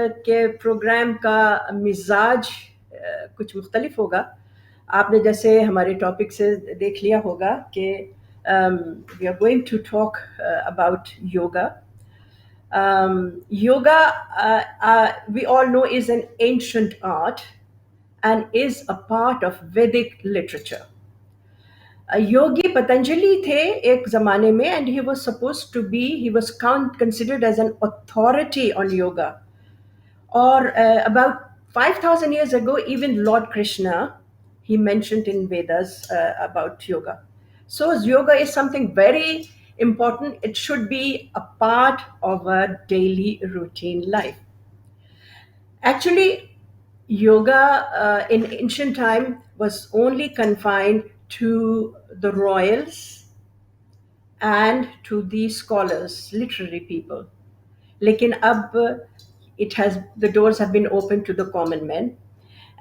के प्रोग्राम का मिजाज कुछ मुख्तलिफ होगा। आपने जैसे हमारे टॉपिक से देख लिया होगा कि we are going to talk about yoga. Yoga, we all know, is an ancient art and is a part of Vedic literature. योगी पतंजलि थे एक ज़माने में, and he was supposed to be, he was considered as an authority on yoga. Or about 5,000 years ago, even Lord Krishna, he mentioned in Vedas about yoga. So yoga is something very important. It should be a part of a daily routine life. Actually, yoga in ancient time was only confined to the royals and to the scholars, literary people. Lekin ab the doors have been opened to the common man.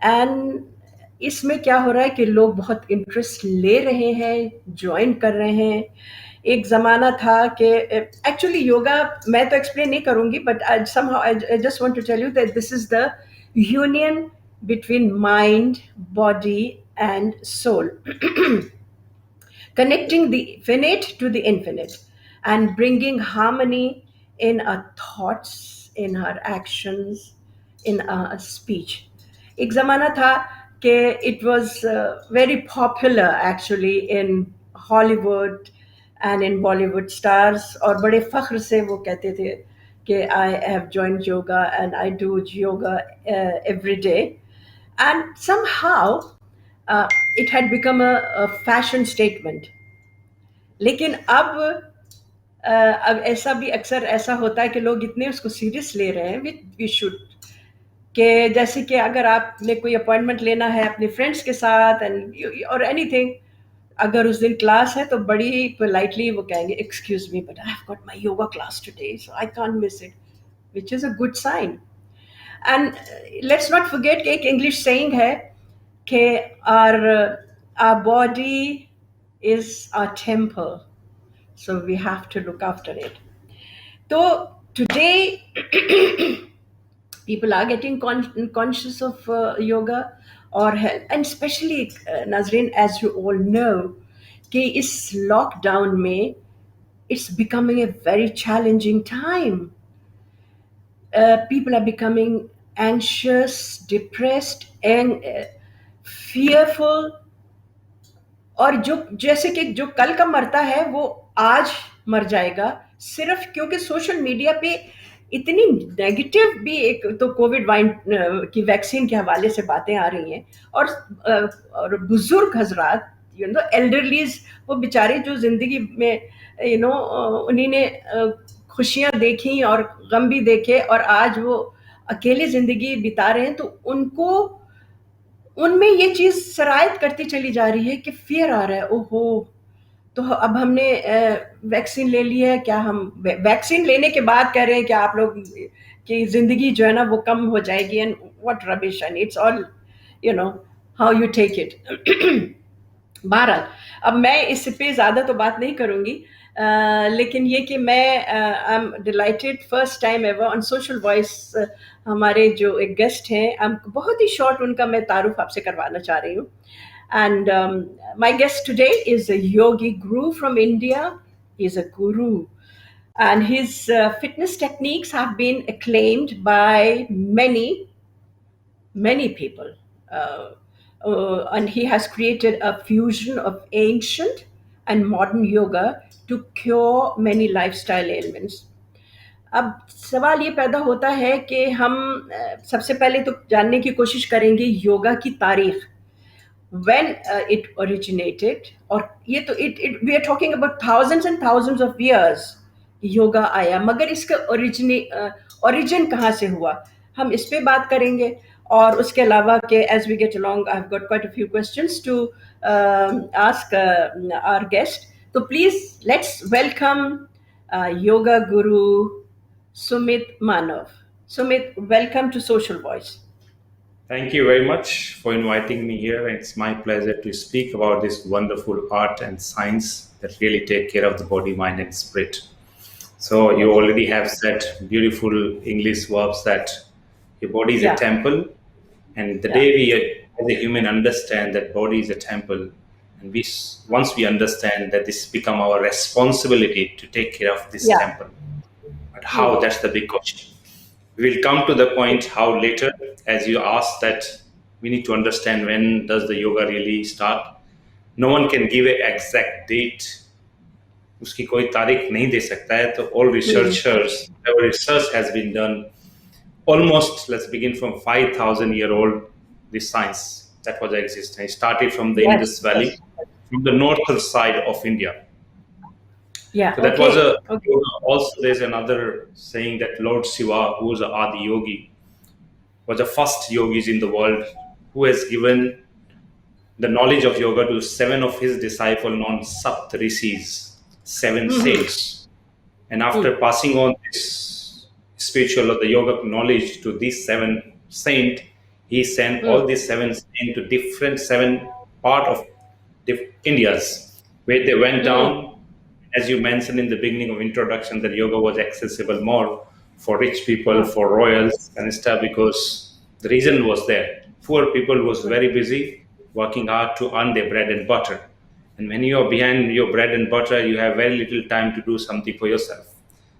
And इसमें क्या हो रहा है कि लोग बहुत interest ले रहे हैं, ज्वाइन कर रहे हैं. एक ज़माना था कि एक्चुअली योगा मैं तो एक्सप्लेन नहीं करूँगी, but somehow I just want to tell you that this is the union between mind, body and soul. Connecting the finite to the infinite and bringing harmony in our thoughts, in our actions, in our speech. एक ज़माना था कि it was very popular actually in Hollywood and in Bollywood stars, और बड़े फ़ख्र से वो कहते थे कि I have joined yoga and I do yoga every day. And somehow it had become a fashion statement. लेकिन अब ऐसा भी अक्सर ऐसा होता है कि लोग इतने उसको सीरियस ले रहे हैं, वी शुड, कि जैसे कि अगर आपने कोई अपॉइंटमेंट लेना है अपने फ्रेंड्स के साथ एंड और एनीथिंग, अगर उस दिन क्लास है तो बड़ी पोलाइटली वो कहेंगे excuse me but I have got my yoga class today so I can't miss it, which is a good sign. And let's not forget कि एक इंग्लिश सेइंग है कि our body is our temple, so we have to look after it. So today people are getting conscious of yoga or health, and especially Nazreen, as you all know, कि इस lockdown में it's becoming a very challenging time. People are becoming anxious, depressed and fearful. और जो जैसे कि जो कल का मरता है वो आज मर जाएगा, सिर्फ क्योंकि सोशल मीडिया पे इतनी नेगेटिव भी एक तो कोविड की वैक्सीन के हवाले से बातें आ रही हैं, और बुजुर्ग हजरात एल्डरलीज, वो बेचारे जो जिंदगी में उन्हीं ने खुशियां देखी और गम भी देखे और आज वो अकेले जिंदगी बिता रहे हैं, तो उनको उनमें ये चीज़ सरायत करती चली जा रही है कि फियर आ रहा है, ओहो तो अब हमने वैक्सीन ले ली है, क्या हम वैक्सीन लेने के बाद कह रहे हैं कि आप लोग की ज़िंदगी जो है ना वो कम हो जाएगी, and what rubbish, and it's all how you take it. बहरहाल अब मैं इस पे ज़्यादा तो बात नहीं करूँगी, लेकिन ये कि मैं I am delighted first time ever on social voice. हमारे जो एक गेस्ट हैं, बहुत ही शॉर्ट उनका मैं तारुफ आपसे करवाना चाह रही हूँ. And my guest today is a yogi guru from India. He's a guru, and his fitness techniques have been acclaimed by many people. And he has created a fusion of ancient and modern yoga to cure many lifestyle ailments. अब सवाल ये पैदा होता है कि हम सबसे पहले तो जानने की कोशिश करेंगे योगा की तारीख, when it originated, और ये तो we are talking about thousands and thousands of years yoga आया, मगर इसका origin कहाँ से हुआ, हम इस पे बात करेंगे. और उसके अलावा कि as we get along, I've got quite a few questions to ask our guest. So please let's welcome yoga guru Sumit Manav. Sumit, welcome to Social Voice. Thank you very much for inviting me here. It's my pleasure to speak about this wonderful art and science that really take care of the body, mind, and spirit. So you already have said beautiful English verbs that Your body is a Yeah. temple, and the Yeah. day we, as a human, understand that body is a temple, and once we understand that this become our responsibility to take care of this Yeah. temple. But how? That's the big question. We will come to the point how later, as you asked, that we need to understand when does the yoga really start. No one can give an exact date. उसकी कोई तारीख नहीं दे सकता है. तो all researchers, our research has been done almost, let's begin from 5,000 year old, this science that was existing. It started from the Indus Yes. Valley, Yes. from the northern side of India. Yeah. So that was Okay. a Okay. also there's another saying that Lord Shiva, who was a Adi Yogi, was the first yogis in the world who has given the knowledge of yoga to seven of his disciples known Sapt Rishis, seven saints. And after passing on this spiritual or the yoga knowledge to these seven saints, he sent all these seven saints to different seven part of India's, where they went down. As you mentioned in the beginning of introduction, that yoga was accessible more for rich people, for royals and stuff, because the reason was there. Poor people was very busy working hard to earn their bread and butter. And when you are behind your bread and butter, you have very little time to do something for yourself.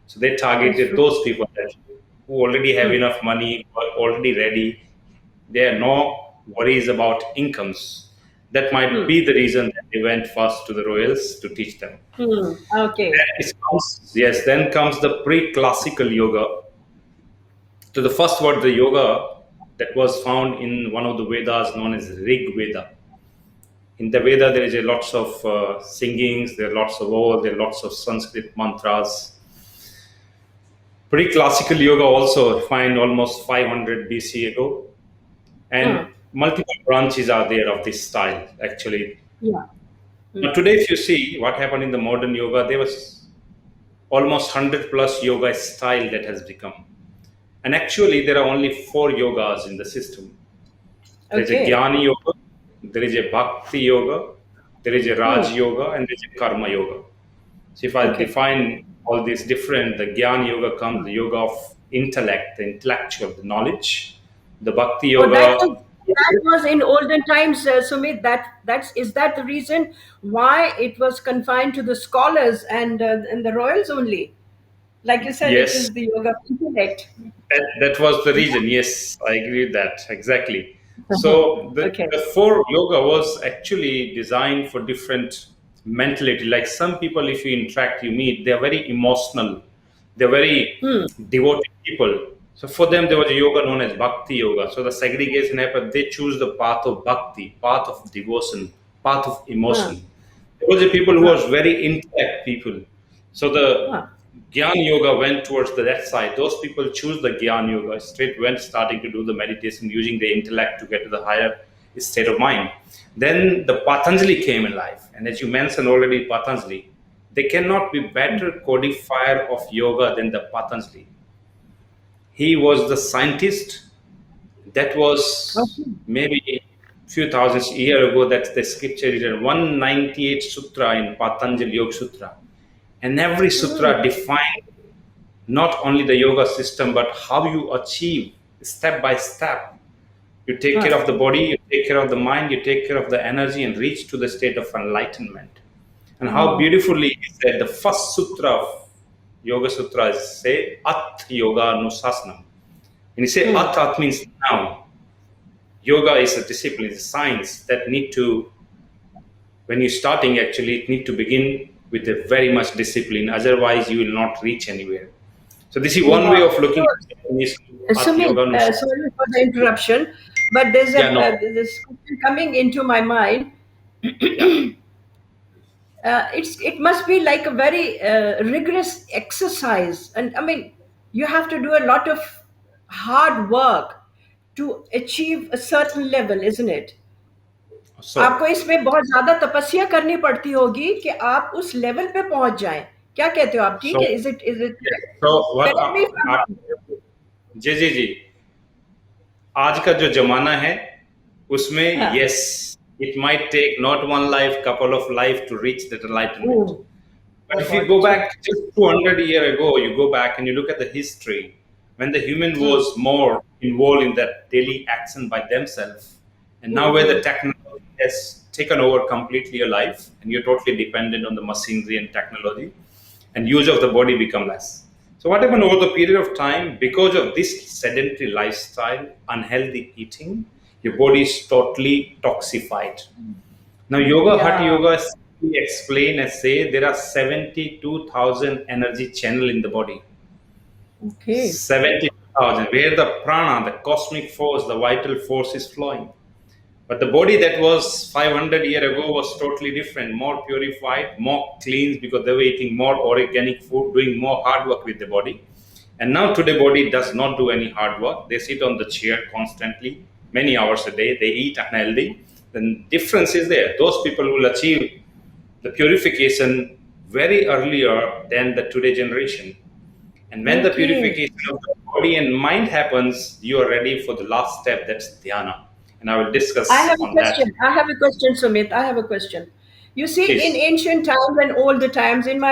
So they That's targeted true. those people who already have enough money, are already ready. There are no worries about incomes. That might be the reason that they went first to the royals to teach them. Okay. Yes, then comes the pre-classical yoga. So the first word, the yoga, that was found in one of the Vedas known as Rig Veda. In the Veda, there is a lots of singings, there are lots of all, there are lots of Sanskrit mantras. Pre-classical yoga also find almost 500 BC ago, and multiple branches are there of this style actually. Yeah. But today, if you see what happened in the modern yoga, there was almost 100 plus yoga style that has become. And actually, there are only four yogas in the system. There is a Okay. Jnana Yoga, there is a Bhakti Yoga, there is a Raj Yoga, and there is a Karma Yoga. So if I Okay. define all these different, the Jnana Yoga comes the yoga of intellect, the intellectual, the knowledge. The Bhakti Oh, Yoga, that was in olden times, Sumit. That's is that the reason why it was confined to the scholars and the royals only? Like you said, it yes, is the yoga of intellect. that was the reason. Yes, I agree with that. Exactly. So Okay. the four yoga was actually designed for different mentality. Like some people, if you interact, you meet, they're very emotional. They're very devoted people. So for them, there was a yoga known as Bhakti Yoga. So the segregation happened. They choose the path of bhakti, path of devotion, path of Huh. emotion. There was a people who Huh. was very intellect people. So the Huh. Gyan Yoga went towards the left side. Those people choose the Gyan Yoga, straight went starting to do the meditation using the intellect to get to the higher state of mind. Then the Patanjali came in life. And as you mentioned already, Patanjali, there cannot be better codifier of yoga than the Patanjali. He was the scientist that was Okay. maybe few thousand years ago. That's the scripture written 198 sutra in Patanjali Yoga Sutra. And every sutra defined not only the yoga system, but how you achieve step by step. You take care Huh. of the body, you take care of the mind, you take care of the energy, and reach to the state of enlightenment. And how Oh. beautifully he said the first sutra of Yoga Sutra is say At Yoga Anusasanam. And he say At means now. Yoga is a discipline, it's a science that need to, when you're starting actually, it need to begin with a very much discipline. Otherwise, you will not reach anywhere. So this is one way Wow. of looking at Japanese Hatha Sumit, Yoga Nusha. sorry for the interruption, but there's Yeah, no. this question coming into my mind. Yeah. It must be like a very rigorous exercise, and I mean, you have to do a lot of hard work to achieve a certain level, isn't it? आपको So, इसमें बहुत ज्यादा तपस्या करनी पड़ती होगी कि आप उस लेवल पे पहुंच जाएं. क्या कहते हो आप? ठीक है? so Is it yes. So what correct me if I'm आप wrong. जी जी जी आज का जो जमाना है उसमें हाँ. yes it might take not one life couple of life to reach that enlightenment. But if you बहुत go अच्छा. back just 200 years ago, you go back and you look at the history when the human was more involved in that daily action by themselves. And now where the technology has taken over completely your life and you're totally dependent on the machinery and technology, and use of the body become less. So what happened over the period of time, because of this sedentary lifestyle, unhealthy eating, your body is totally toxified. Now, yoga, Hatha Yeah. yoga simply explain and say there are 72,000 energy channel in the body. Okay. 70,000, where the prana, the cosmic force, the vital force is flowing. But the body that was 500 years ago was totally different, more purified, more clean, because they were eating more organic food, doing more hard work with the body. And now today body does not do any hard work. They sit on the chair constantly, many hours a day. They eat unhealthy. The difference is there. Those people will achieve the purification very earlier than the today generation. And when the Okay. purification of the body and mind happens, you are ready for the last step, that's dhyana. And I will I discuss have a on that. question. I have a question, Sumit. I have a question. You see, in Please. ancient times and older times, in my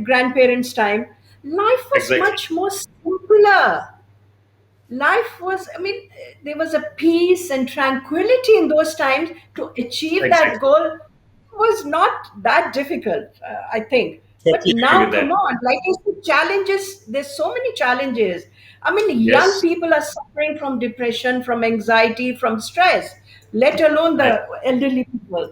grandparents' time, life was Exactly. much more simpler. Life was, I mean, there was a peace and tranquility in those times. To achieve that Exactly. goal was not that difficult, I think. But Totally agree now, with come that. on, like you said, challenges, there's so many challenges. I mean, young Yes. people are suffering from depression, from anxiety, from stress, let alone I, the elderly people.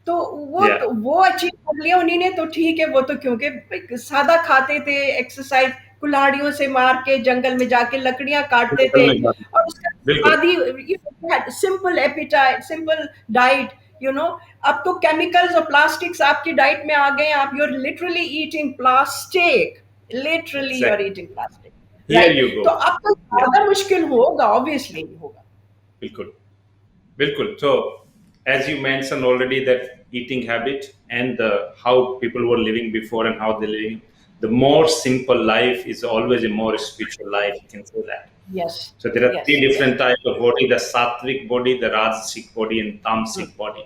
तो yeah. वो achieve कर लिया उन्हीं ने, तो ठीक है, वो तो क्योंकि सादा खाते थे, एक्सरसाइज कुल्हाड़ियों से मार के जंगल में जाके लकड़ियां काटते बिल्कुल थे, में बात- और उसका बिल्कुल आदि simple appetite, simple diet, you know. अब तो केमिकल्स और प्लास्टिक्स आपकी डाइट में आ गए, आप you are literally eating plastic, literally you are exactly. Eating plastic, Here right? you तो go. अब तो Yeah. ज्यादा मुश्किल होगा, ऑब्वियसली होगा। बिल्कुल. Bilkul. So, as you mentioned already, that eating habit and the how people were living before and how they living, the more simple life is always a more spiritual life. You can say that. Yes, So there are three yes, yes. different types of body: the sattvic body, the rajasic body, and tamasic body.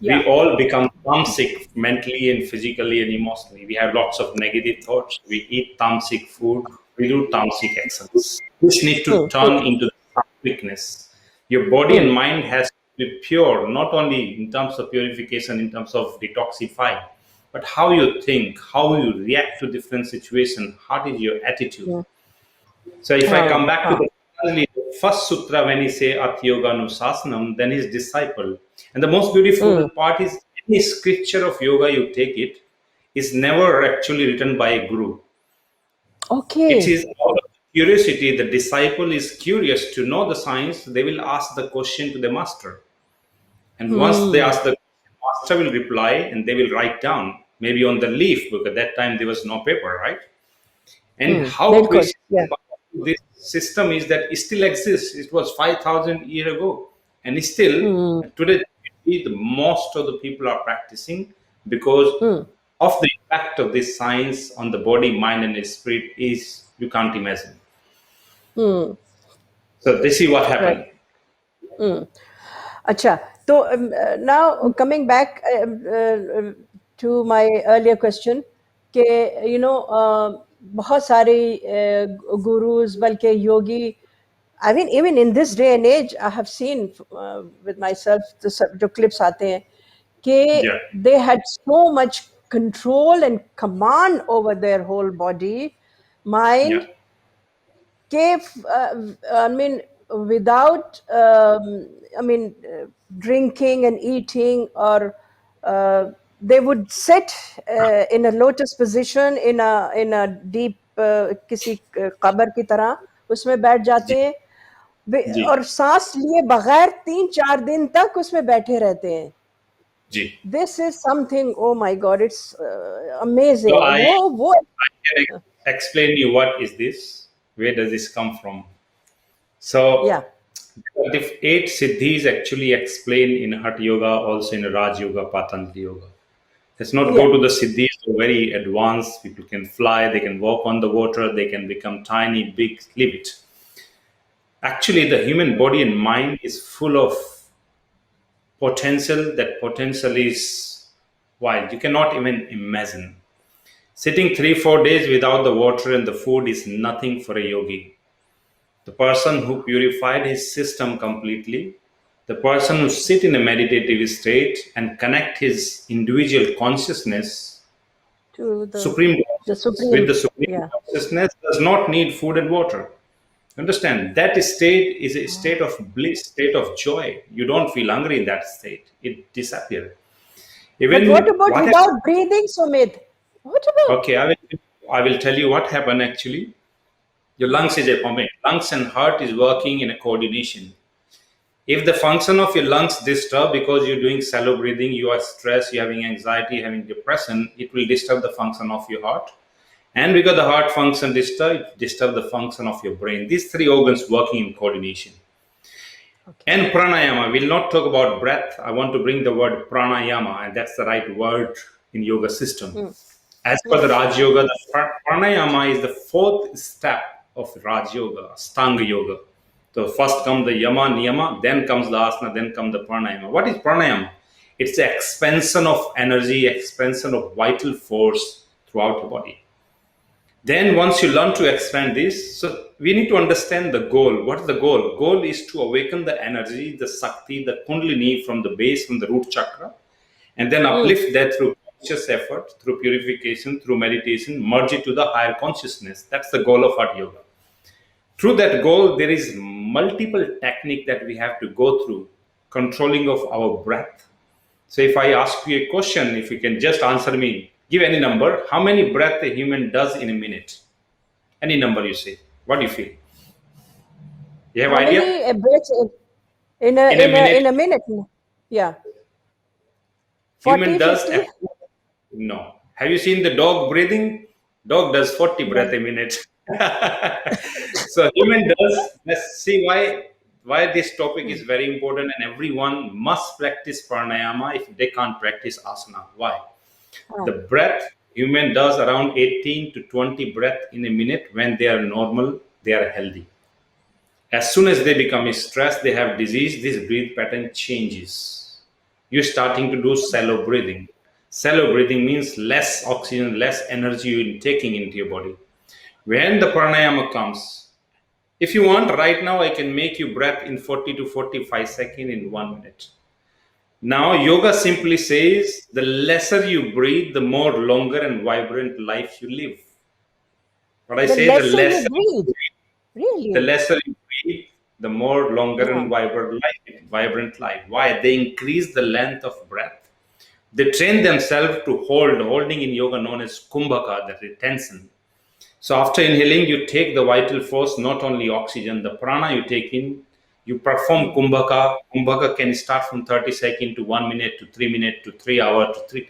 या, We all become tamasic mentally and physically and emotionally. We have lots of negative thoughts. We eat tamasic food. We do tamasic actions. This need to turn into sattwicness. Your body and mind has to be pure, not only in terms of purification, in terms of detoxifying, but how you think, how you react to different situations. What is your attitude? So if I come हाँ, back to हाँ, the first sutra, when he say Atyoga Nusasanam, then his disciple. And the most beautiful part is any scripture of yoga you take it is never actually written by a guru. Okay, It is out of curiosity. The disciple is curious to know the science. They will ask the question to the master. And once they ask the question, master will reply and they will write down, maybe on the leaf, because at that time there was no paper, right? And how बिल्कुल, precious या, and powerful this system is that it still exists. It was 5,000 years ago. And still, today, the most of the people are practicing because of the impact of this science on the body, mind, and spirit is you can't imagine. So this is what right. happened. अच्छा, तो now coming back to my earlier question कि you know बहुत सारे गुरुज, बल्कि yogi, I mean even in this day and age I have seen with माई सेल्फ जो clips आते हैं कि Yeah, they had so much control and command over their whole body yeah, mind, if I mean, without I mean, drinking and eating, or they would sit in a lotus position in a deep किसी कब्र की तरह उसमें बैठ ji, जाते हैं, ji, और सांस लिए बगैर 3-4 दिन तक उसमें बैठे रहते हैं। ji. This is something, oh my God, it's So amazing, वो I can explain you what is this, where does this come from. So yeah, the eight siddhis actually explained in Hatha Yoga, also in Raj Yoga, Patanjali Yoga. Let's not yeah, go to the siddhis, they're very advanced. People can fly, they can walk on the water, they can become tiny, big, leave it. Actually, the human body and mind is full of potential. That potential is wild. You cannot even imagine. Sitting 3, 4 days without the water and the food is nothing for a yogi. the person who purified his system completely, the person who sit in a meditative state and connect his individual consciousness, To supreme the consciousness, with supreme. the supreme Yeah. consciousness, does not need food and water. Understand? That state is a state of bliss, state of joy. You don't feel hungry in that state. It disappears. But what Even about what without breathing, Sumit? What about? okay, I will tell you what happened actually. Your lungs is a pumping. Lungs and heart is working in a coordination. If the function of your lungs disturb because you're doing shallow breathing, you are stressed, you're having anxiety, having depression, it will disturb the function of your heart. And because the heart function disturb the function of your brain. These three organs working in coordination. Okay. And pranayama, we'll not talk about breath. I want to bring the word pranayama, and that's the right word in yoga system. As per the Raj Yoga, the pranayama is the fourth step of Raj Yoga, Stanga Yoga. So first comes the yama, niyama, then comes the asana, then comes the pranayama. What is pranayama? It's the expansion of energy, expansion of vital force throughout the body. Then once you learn to expand this, so we need to understand the goal. What is the goal? Goal is to awaken the energy, the Sakti, the Kundalini from the base, from the root chakra, and then uplift that through conscious effort, through purification, through meditation, merge it to the higher consciousness. That's the goal of Hatha Yoga. Through that goal, there is multiple technique that we have to go through, controlling of our breath. So if I ask you a question, if you can just answer me, give any number, how many breath a human does in a minute? Any number you say. What do you feel? You have How idea? many breaths in In a minute, a minute? Yeah. human 40, does 50? no. Have you seen the dog breathing? Dog does 40 breath No. a minute. So human does. Let's see why this topic is very important, and everyone must practice pranayama if they can't practice asana. Why? The breath human does around 18 to 20 breath in a minute when they are normal, they are healthy. As soon as they become stressed, they have disease, this breath pattern changes. You're starting to do shallow breathing. Shallow breathing means less oxygen, less energy you're taking into your body. When the pranayama comes, if you want, right now I can make you breath in 40 to 45 seconds in 1 minute. Now, yoga simply says the lesser you breathe, the more longer and vibrant life you live. But I The say lesser you breathe. the Really? lesser you breathe, the more longer and Yeah. vibrant life. Why? They increase the length of breath. They train themselves to holding in yoga known as kumbhaka, the retention. So after inhaling, you take the vital force, not only oxygen, the prana you take in, you perform kumbhaka. Kumbhaka can start from 30 seconds to 1 minute to 3 minutes to 3 hours to 3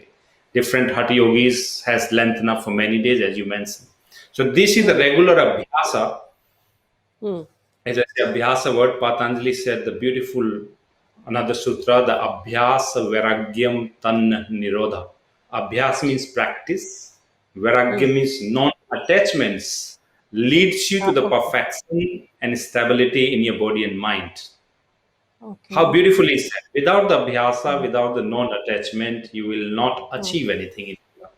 different hatha yogis has lengthened up for many days, as you mentioned. So this is the regular abhyasa. As I say, abhyasa word, Patanjali said the beautiful another sutra, the abhyasa vairagyam tan nirodha. Abhyas means practice, vairagya means non-attachments, leads you to the perfection and stability in your body and mind. How Okay. beautifully said. Without the abhyasa, without the non-attachment, you will not achieve anything in yoga.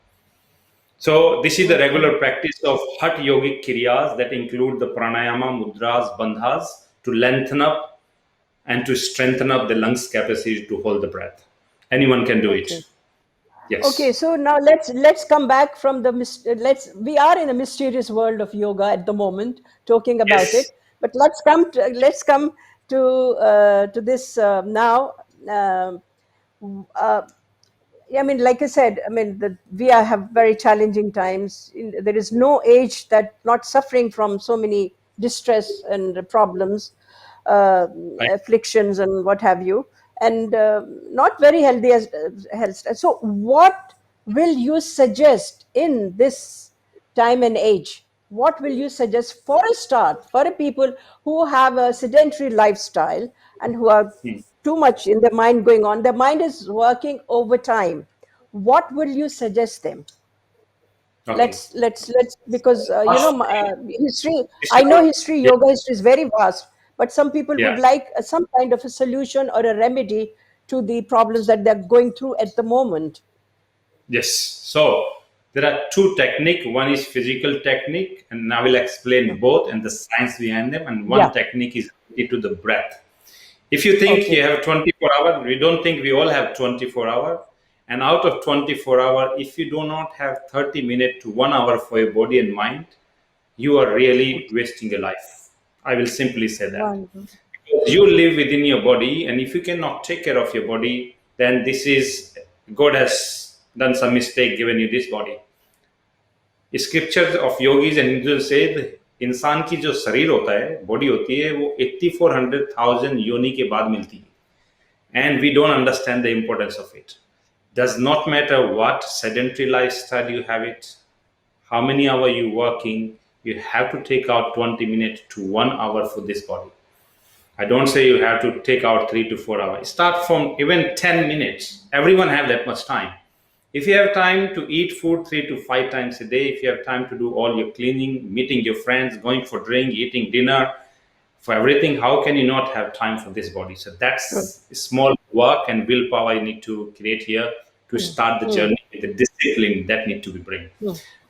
So this is the regular practice of Hatha yogic kriyas that include the pranayama, mudras, bandhas to lengthen up and to strengthen up the lungs capacity to hold the breath. Anyone can do it. Okay. Okay, Yes. so now let's come back from the let's we are in a mysterious world of yoga at the moment, talking about Yes. it. But let's come to this now. Um uh, I mean, like I said, I mean, have very challenging times. There is no age that not suffering from so many distress and problems, uh, Right. afflictions, and what have you, and not very healthy as health. So, what will you suggest in this time and age? What will you suggest for a start for a people who have a sedentary lifestyle and who are too much in their mind going on? Their mind is working overtime. What will you suggest them? Okay. Let's because First, history. this is I know what- history, yeah. yoga history is very vast, but some people Yeah. would like some kind of a solution or a remedy to the problems that they're going through at the moment. Yes. So There are two techniques. One is physical technique, and I will explain both and the science behind them. And one technique is related to the breath. If you think you have 24 hours, we don't think we all have 24 hours. And out of 24 hours, if you do not have 30 minutes to 1 hour for your body and mind, you are really wasting your life. I will simply say that. Because you live within your body, and if you cannot take care of your body, then this is, God has done some mistake given you this body. Scriptures of yogis and Hindus say इंसान की जो शरीर होता है, body होती है, वो 8400,000 योनि के बाद मिलती है. And we don't understand the importance of it. Does not matter what sedentary lifestyle you have it, how many hours you working, you have to take out 20 minutes to 1 hour for this body. I don't say you have to take out 3 to 4 hours. Start from even 10 minutes. Everyone have that much time. If you have time to eat food 3 to 5 times a day, if you have time to do all your cleaning, meeting your friends, going for drink, eating dinner, for everything, how can you not have time for this body? So that's small work and willpower you need to create here to start the journey with the discipline that need to be bring.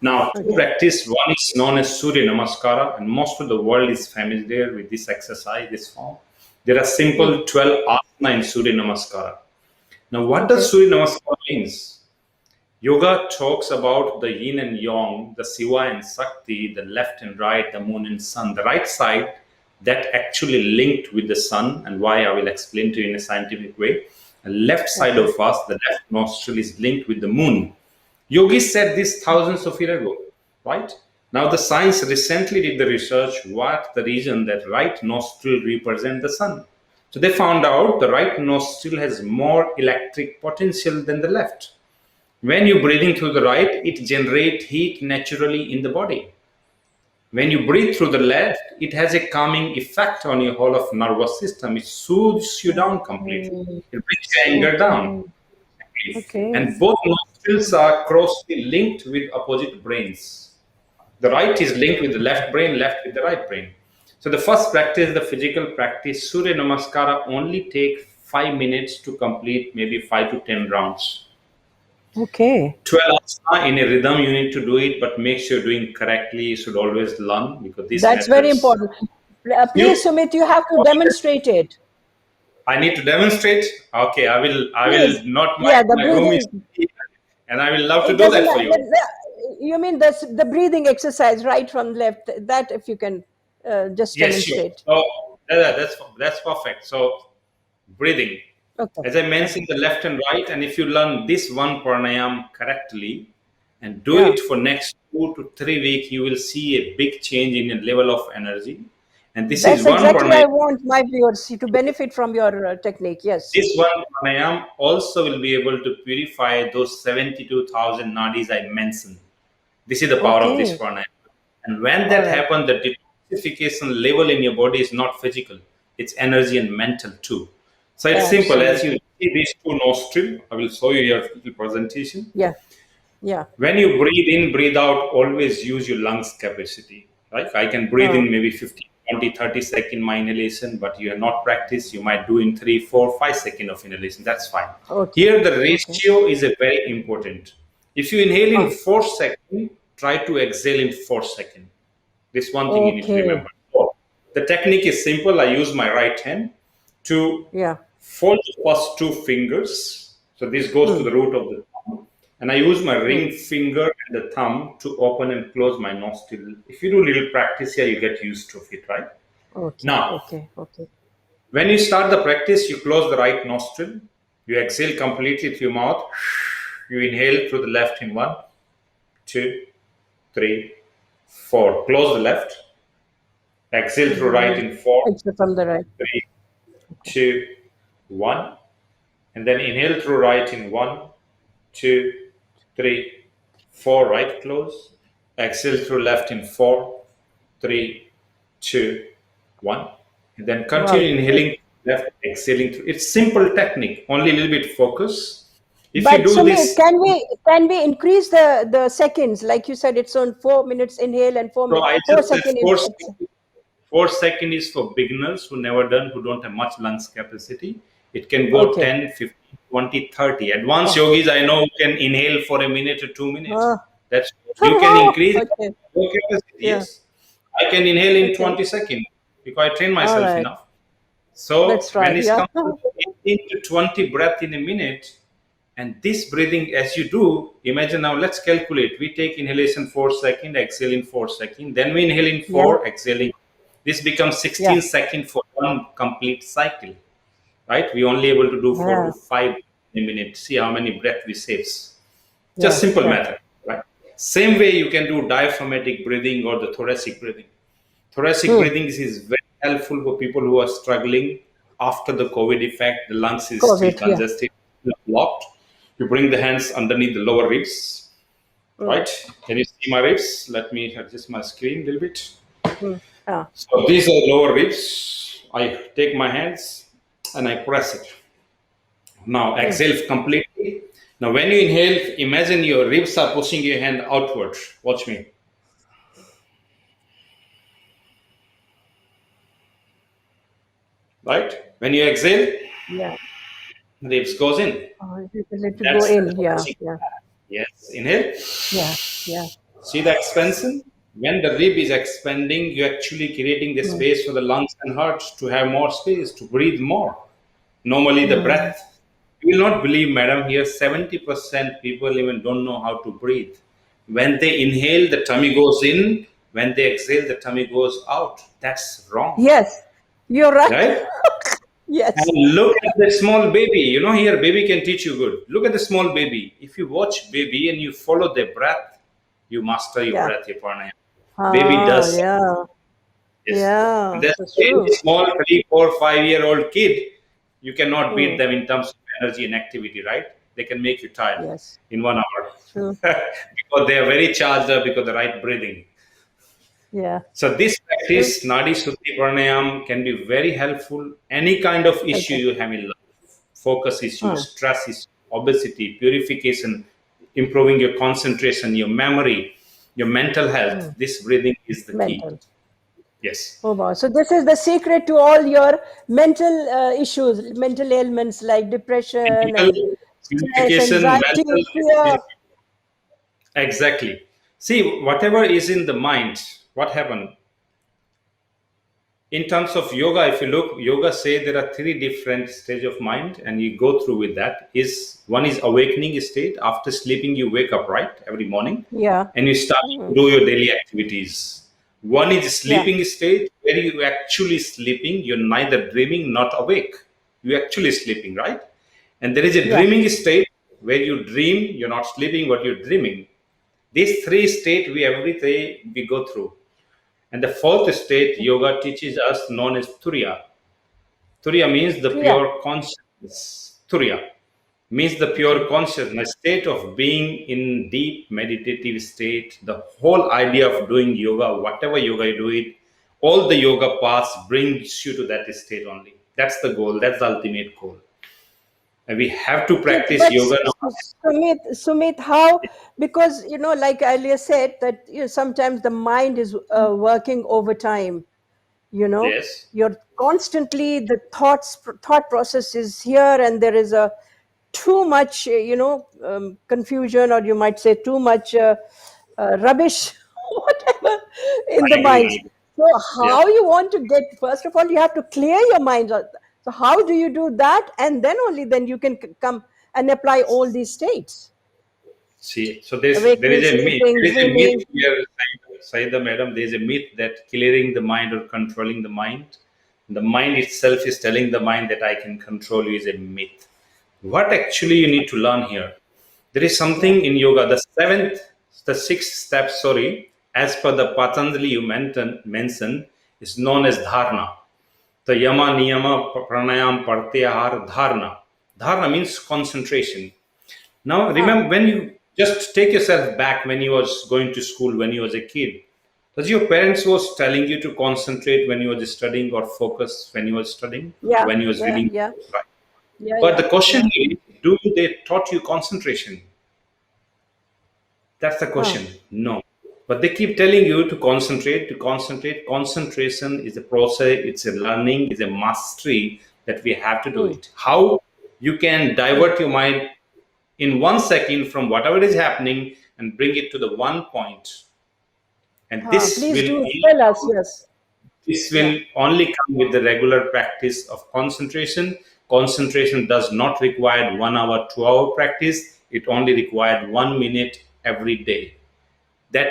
Now, to practice, one is known as Surya Namaskara, and most of the world is familiar with this exercise, this form. There are simple 12 asana in Surya Namaskara. Now, what does Surya Namaskara means? Yoga talks about the yin and yang, the Shiva and Shakti, the left and right, the moon and sun. The right side, that actually linked with the sun, and why I will explain to you in a scientific way. The left side of us, the left nostril, is linked with the moon. Yogis said this thousands of years ago, right? Now the science recently did the research, what the reason that right nostril represents the sun. So they found out the right nostril has more electric potential than the left. When you're breathing through the right, it generates heat naturally in the body. When you breathe through the left, it has a calming effect on your whole of nervous system. It soothes you down completely. It brings your anger down. And both nostrils are closely linked with opposite brains. The right is linked with the left brain, left with the right brain. So the first practice, the physical practice, Surya Namaskara only take 5 minutes to complete maybe 5 to 10 rounds. 12 asana in a rhythm, you need to do it, but make sure you're doing correctly. You should always learn, because this that's very important. Please, Sumit, you have to demonstrate it. I need to demonstrate. Okay, I will not mind my room is, and I will love to do that for you. You mean the breathing exercise, right from left? That if you can just demonstrate. Sure. So that's perfect. So breathing. As I mentioned, the left and right, and if you learn this one pranayam correctly and do it for next 2 to 3 weeks, you will see a big change in your level of energy. And this is one exactly pranayam. I want my viewers to benefit from your technique. Yes. This one pranayam also will be able to purify those 72,000 nadis I mentioned. This is the power of this pranayam. And when that happens, the detoxification level in your body is not physical; it's energy and mental too. So it's simple. As you see these two nostrils, I will show you your presentation. When you breathe in, breathe out, always use your lungs capacity. Right? I can breathe in maybe 15, 20, 30 seconds my inhalation, but you have not practiced. You might do in 3, 4, 5 seconds of inhalation. That's fine. Here the ratio is a very important. If you inhale in 4 seconds, try to exhale in 4 seconds. This one thing you need to remember. So, the technique is simple. I use my right hand to fold the first 2 fingers. So this goes to the root of the thumb. And I use my ring finger and the thumb to open and close my nostril. If you do a little practice here, you get used to it, right? Now, when you start the practice, you close the right nostril. You exhale completely through your mouth. You inhale through the left in 1, 2, 3, 4. Close the left. Exhale through right in 4. Exhale from the right. 3, 2, 1. And then inhale through right in 1, 2, 3, 4. Right close. Exhale through left in 4, 3, 2, 1. And then continue inhaling left, exhaling through. It's simple technique. Only a little bit focus. If you do Sumit, this, can we increase the seconds? Like you said, it's on 4 minutes inhale and 4 minutes. 4 seconds. 4 seconds is for beginners who never done, who don't have much lungs capacity. It can go 10, 15, 20, 30. Advanced yogis I know can inhale for a minute or 2 minutes. That's you can increase Okay. your capacity. Yeah. Yes, I can inhale in Okay. 20 seconds because I train All myself right. enough. So Let's when try. it Yeah. comes to 18 to 20 breath in a minute, and this breathing as you do, imagine now let's calculate. We take inhalation 4 seconds, exhale in 4 seconds, then we inhale in Yeah. 4, exhaling. This becomes Yeah. 16 seconds for one complete cycle, right? We only able to do 4 Yeah. to 5 in a minute. See how many breath we saves. Just Yeah. simple Yeah. method, right? Same way you can do diaphragmatic breathing or the thoracic breathing. Thoracic Hmm. breathing is very helpful for people who are struggling after the COVID effect. The lungs is still COVID. Yeah. congested, blocked. You bring the hands underneath the lower ribs, Hmm. right? Can you see my ribs? Let me adjust my screen a little bit. Hmm. Yeah. So these are lower ribs. I take my hands and I press it. Now Hmm. exhale completely. Now when you inhale, imagine your ribs are pushing your hand outward. Watch me. Right? When you exhale, Yeah. ribs goes in. Oh, let it go That's the in. Yeah. thoracic. Yeah. Yes. Inhale. Yeah. Yeah. See the expansion? When the rib is expanding, you're actually creating the Hmm. space for the lungs and heart to have more space, to breathe more. Normally, the Hmm. breath, you will not believe, madam, here 70% people even don't know how to breathe. When they inhale, the tummy goes in. When they exhale, the tummy goes out. That's wrong, Yes. You're right. right? Yes. And look at the small baby. You know, here, baby can teach you good. Look at the small baby. If you watch baby and you follow their breath, you master your Yeah. breath, your pranayama. Baby Ah. does. Yeah. Yes. And Yeah. that's That's why any true. small 3, 4, 5 year old kid, you cannot beat Hmm. them in terms of energy and activity, right? They can make you tired Yes. in 1 hour True. because they are very charged up because of the right breathing. Yeah. So this True. practice, Nadi Shuddhi Pranayam, can be very helpful. Any kind of issue Okay. you have in life, focus issue, Hmm. stress issue, obesity, purification, improving your concentration, your memory, your mental health. Hmm. This breathing is the key. Mental. Yes. Oh wow. So this is the secret to all your mental issues, mental ailments like depression Mental and stress, purification, anxiety, mental. fear. Exactly. See, whatever is in the mind, what happened? In terms of yoga, if you look, yoga say there are three different stage of mind, and you go through with that. Is one is awakening state. After sleeping, you wake up right every morning, Yeah. and you start to Hmm. do your daily activities. One is Yeah. sleeping state, where you actually sleeping. You're neither dreaming, not awake. You actually sleeping, right? And there is a Yeah. dreaming state where you dream. You're not sleeping, but you're dreaming. These three states we every day we go through. And the fourth state yoga teaches us known as Turiya. Turiya means the Yeah. pure consciousness. Turiya means the Okay. pure consciousness state of being in deep meditative state. The whole idea of doing yoga, whatever yoga you do it, all the yoga paths brings you to that state only. That's the goal. That's the ultimate goal. And we have to But, practice yoga now. Sumit, how? Because like I earlier said, that sometimes the mind is working overtime. You know, Yes. you're constantly the thought process is here, and there is a too much, confusion, or you might say too much rubbish, whatever, in I the agree. minds. So Yes. how you want to get? First of all, you have to clear your mind. So how do you do that? And then only then you can come and apply all these states: See, so there awakening, is a myth. sleeping, There is a myth dreaming. here, Saeeda madam. There is a myth that clearing the mind or controlling the mind itself is telling the mind that I can control you is a myth. What actually you need to learn here? There is Yeah. something in yoga. The sixth step. Sorry, as per the Patanjali you mentioned, is known as dharna. The yama, niyama, pranayam, pratyahar, dharna. Dharna means concentration. Now, Ah. remember when you just take yourself back when you was going to school when you was a kid. Does your parents was telling you to concentrate when you was studying or focus when you was studying or Yeah. when you was Yeah. reading? Yeah. Right. Yeah. But Yeah. the question Yeah. is, do they taught you concentration? That's the Ah. question. No. But they keep telling you to concentrate, to concentrate. Concentration is a process, it's a learning, it's a mastery that we have to do Hmm. it. How you can divert your mind in 1 second from whatever is happening and bring it to the one point. And this Please will do only tell us. come Yes. this Yeah. will only come with the regular practice of concentration. Concentration does not require 1 hour, 2 hour practice. It only required 1 minute every day.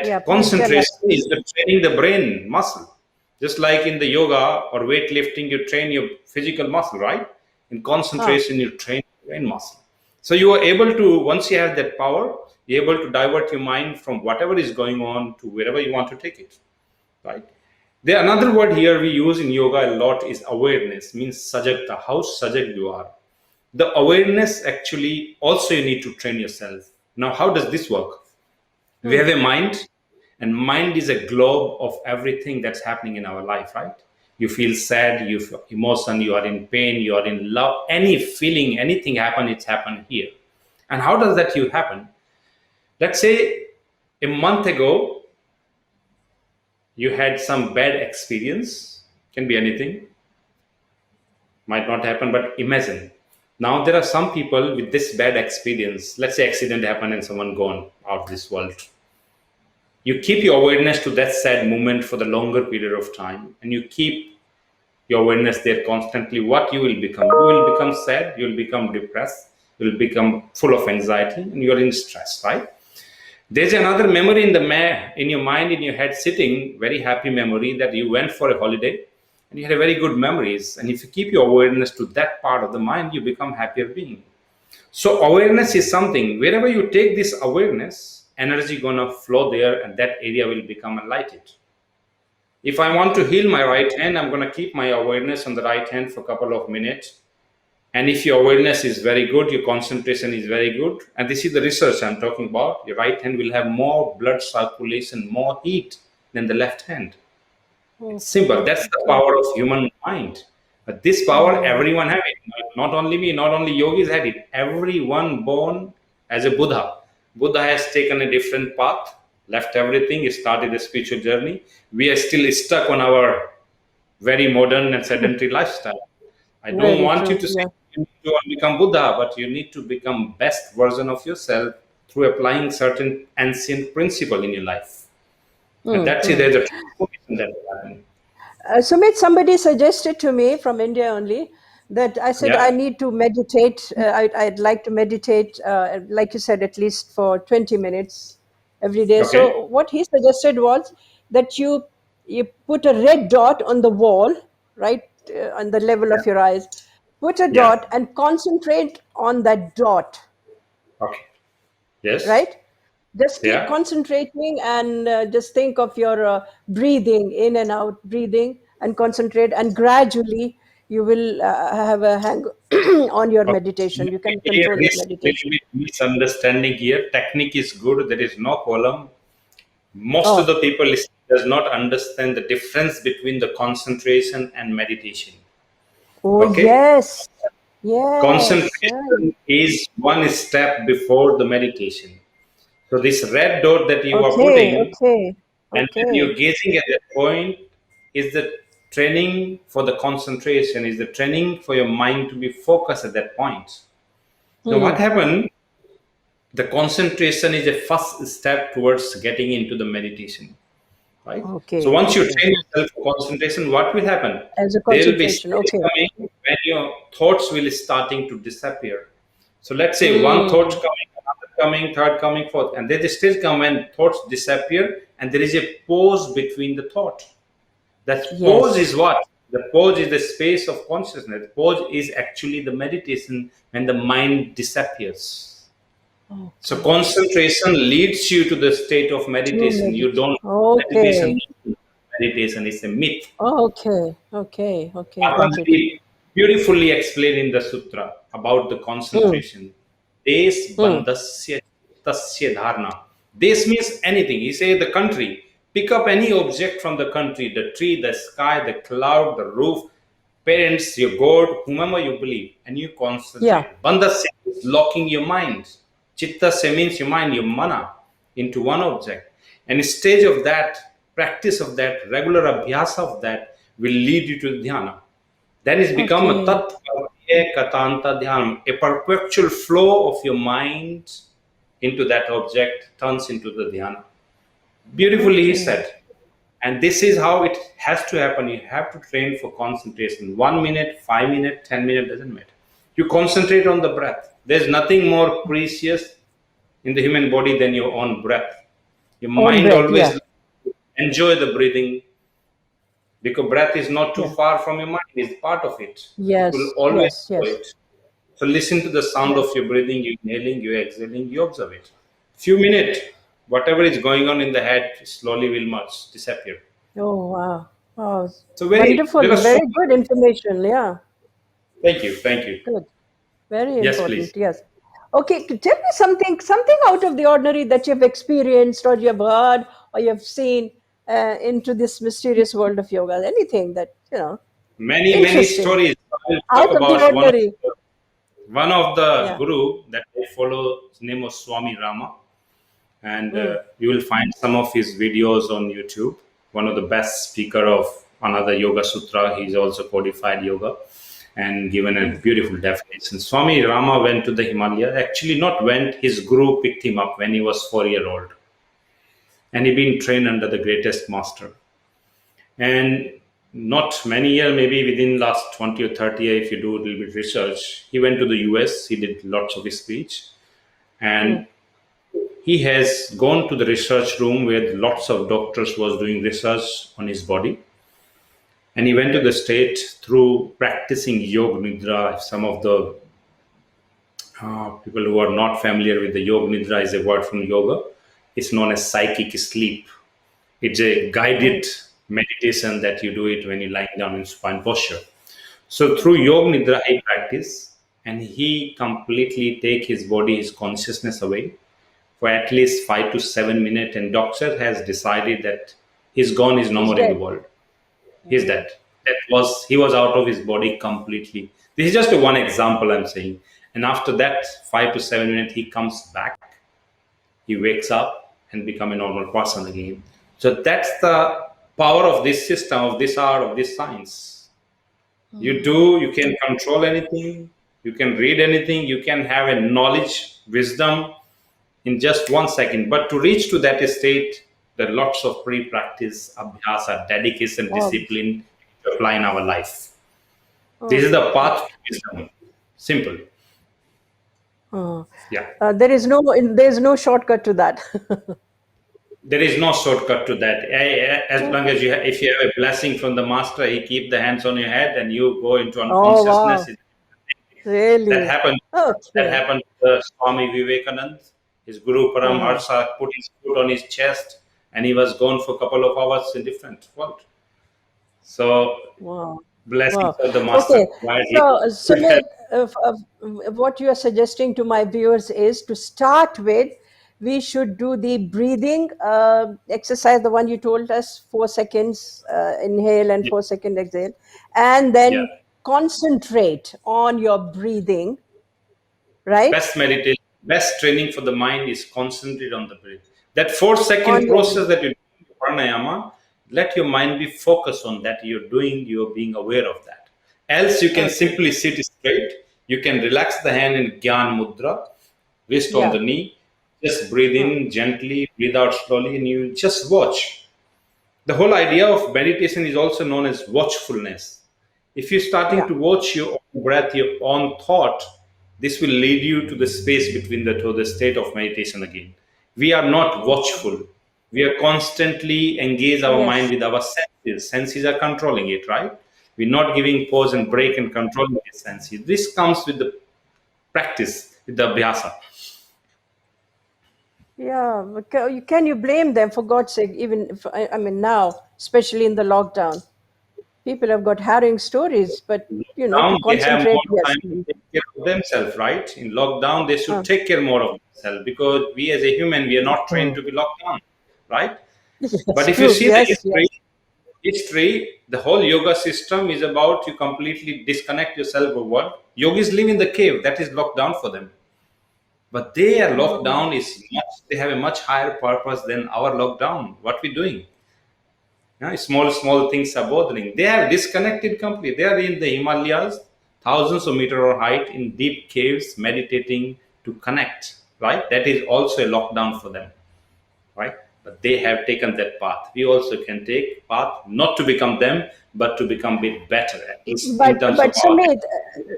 Yeah. That Please tell us, concentration is please. the training the brain muscle. Just like in the yoga or weightlifting, you train your physical muscle, right? In concentration, you train your brain muscle. So you are able to, once you have that power, you're able to divert your mind from whatever is going on to wherever you want to take it, right? There another word here we use in yoga a lot is awareness, means sajagta, how sajag you are. The awareness actually also you need to train yourself. Now, how does this work? We have a mind, and mind is a globe of everything that's happening in our life, right? You feel sad, you feel emotion, you are in pain, you are in love, any feeling, anything happen, it's happened here. And how does that you happen? Let's say a month ago you had some bad experience, can be anything, might not happen, but imagine. Now there are some people with this bad experience. Let's say accident happened and someone gone out of this world. You keep your awareness to that sad moment for the longer period of time, and you keep your awareness there constantly. What you will become? You will become sad. You will become depressed. You will become full of anxiety, and you are in stress, right? There's another memory in your mind, in your head, sitting very happy memory that you went for a holiday and you had a very good memories. And if you keep your awareness to that part of the mind, you become happier being. So awareness is something. Wherever you take this awareness, energy gonna flow there, and that area will become enlightened. If I want to heal my right hand, I'm gonna keep my awareness on the right hand for a couple of minutes. And if your awareness is very good, your concentration is very good, and this is the research I'm talking about, your right hand will have more blood circulation, more heat than the left hand. It's simple. That's the power of human mind. But this power, everyone have it. Not only me, not only yogis had it. Everyone born as a Buddha. Buddha has taken a different path, left everything, started a spiritual journey. We are still stuck on our very modern and sedentary lifestyle. I don't Very want you true. to say Yeah. you need to become Buddha, but you need to become best version of yourself through applying certain ancient principle in your life. And that's it. There's a transformation that will happen. Sumit, somebody suggested to me from India only that I said I Yeah. need to meditate. I'd like to meditate, like you said, at least for 20 minutes every day. Okay. So what he suggested was that you put a red dot on the wall, right, on the level Yeah. of your eyes. Put a Yeah. dot and concentrate on that dot, Okay. Yes. right? Just keep Yeah. concentrating and just think of your breathing in and out, breathing and concentrate, and gradually you will have a hang on your Okay. meditation. You can Here control your is little meditation. bit misunderstanding here. Technique is good. There is no problem. Most of Oh, the people does not understand the difference between the concentration and meditation. oh Okay. yes, yes, right. Concentration is one step before the meditation. So this red dot that you are Okay, putting, okay, and when you're okay. gazing at that point, is the training for the concentration, is the training for your mind to be focused at that point. Now, what happened? The concentration is a first step towards getting into the meditation, right? So Okay, once you okay. train yourself for concentration, what will happen? As a There will be concentration. stage Okay. coming when your thoughts will starting to disappear. So let's say one thought Hmm. coming, another coming, third coming, fourth, and there's a stage come when thoughts disappear, and there is a pause between the thought. That pause is Yes. what? The pause is the space of consciousness. Pause is actually the meditation when the mind disappears. So Okay. concentration leads you to the state of To meditation. You meditate. don't meditation. Okay. Meditation is a myth. Okay. Okay. Okay. Got it. Patanjali beautifully explained in the sutra about the Hmm. concentration. Des Hmm. bandasya tasya dharna. Des means anything. He says the country. Pick up any object from the country, the tree, the sky, the cloud, the roof, parents, your God, whomever you believe, and you Yeah. concentrate. Bandasya is locking your mind. Chittasya means your mind, your mana, into one object. And a stage of that, practice of that, regular abhyasa of that will lead you to dhyana. Then it's become a Okay. tat katanta dhyanam, a perpetual flow of your mind into that object, turns into the dhyana. Beautifully he said. And this is how it has to happen. You have to train for concentration. 1 minute, 5 minutes, 10 minutes, doesn't matter. You concentrate on the breath. There's nothing more precious in the human body than your own breath. Your mind breath, always enjoy the breathing, because breath is not too far from your mind. It's part of it. Yes, It will always yes. do it. So listen to the sound of your breathing, you inhaling, you exhaling, you observe it. Few minutes, whatever is going on in the head slowly will disappear. Oh, wow. Wow. So Wonderful. there are so Very good information. Yeah. thank you. Good. Very Yes, important. please. Yes. Okay. Tell me something out of the ordinary that you've experienced or you've heard or you've seen into this mysterious world of yoga. Anything that, Many interesting. stories. I will Out talk of the about ordinary. one of the Yeah. guru that I follow. His name was Swami Rama, and you will find some of his videos on YouTube. One of the best speaker of another yoga sutra. He's also codified yoga and given a beautiful definition. Swami Rama went to the Himalaya. Actually, not went. His guru picked him up when he was 4 years old, and he been trained under the greatest master. And not many years, maybe within last 20 or 30 years, if you do a little bit research, he went to the US. He did lots of his speech, and he has gone to the research room where lots of doctors was doing research on his body. And he went to the state through practicing yoga nidra. Some of the people who are not familiar with the yoga nidra is a word from yoga. It's known as psychic sleep. It's a guided meditation that you do it when you're lying down in supine posture. So through yoga nidra, he practice, and he completely take his body, his consciousness away for at least 5 to 7 minutes. And doctor has decided that he's gone, he's no more in the world. He's dead. He was out of his body completely. This is just one example I'm saying. And after that 5 to 7 minutes, he comes back. He wakes up and become a normal person again. So that's the power of this system, of this art, of this science. You can control anything, you can read anything, you can have a knowledge, wisdom in just 1 second. But to reach to that state, there are lots of pre-practice, abhyasa, dedication, discipline to apply in our life. This is the path to wisdom. Simple. Yeah. There's no shortcut to that. There is no shortcut to that. As long as if you have a blessing from the master, he keep the hands on your head and you go into unconsciousness. Really? That happened. That happened to Swami Vivekananda. His Guru Paramharsa put his foot on his chest, and he was gone for a couple of hours in different world. So, blessings of the master. Okay. So, Sumit, what you are suggesting to my viewers is to start with, we should do the breathing exercise, the one you told us, 4 seconds inhale and 4 seconds exhale, and then concentrate on your breathing, right? Best meditation, best training for the mind is concentrate on the breath. That 4-second process that you do pranayama, let your mind be focused on that you're doing, you're being aware of that. Else you can simply sit straight, you can relax the hand in Gyan Mudra, wrist on the knee, just breathe in gently, breathe out slowly, and you just watch. The whole idea of meditation is also known as watchfulness. If you're starting to watch your own breath, your own thought, this will lead you to the space between the state of meditation again. We are not watchful. We are constantly engage our mind with our senses. Senses are controlling it, right? We're not giving pause and break and controlling the senses. This comes with the practice, with the abhyasa. Yeah, can you blame them, for God's sake? Even if, now, especially in the lockdown, people have got harrowing stories, but to concentrate. They have more time to take care of themselves, right? In lockdown, they should take care more of themselves, because we as a human, we are not trained to be locked down, right? But if you see the history, the whole yoga system is about you completely disconnect yourself from what yogis live in the cave. That is locked down for them. But their lockdown they have a much higher purpose than our lockdown. What we're doing. Small things are bothering. They are disconnected completely. They are in the Himalayas, thousands of meters of height, in deep caves, meditating to connect. right? That is also a lockdown for them, right? But they have taken that path. We also can take path not to become them, but to become a bit better, at least in terms But of our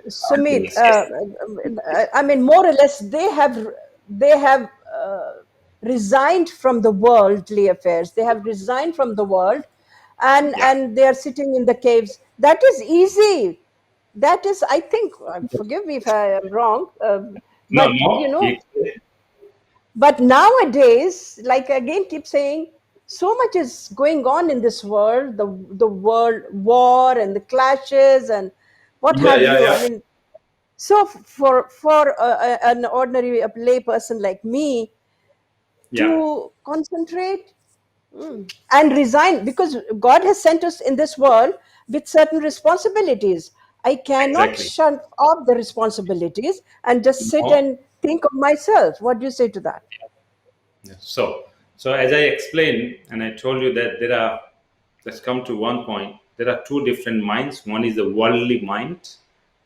Sumit, things. Yes. I mean, more or less, they have resigned from the worldly affairs. They have resigned from the world, Yeah. and they are sitting in the caves. That is easy. That is, I think. Forgive me if I am wrong, No, but you no. know, but nowadays, like I again keep saying, so much is going on in this world, the world war and the clashes and what Yeah, have yeah, you. I yeah, mean, so for an ordinary lay person like me yeah. to concentrate and resign, because God has sent us in this world with certain responsibilities. I cannot Exactly. shut off the responsibilities and just sit No. and think of myself. What do you say to that? Yeah. So as I explained, and I told you that there are, let's come to one point. There are two different minds. One is the worldly mind,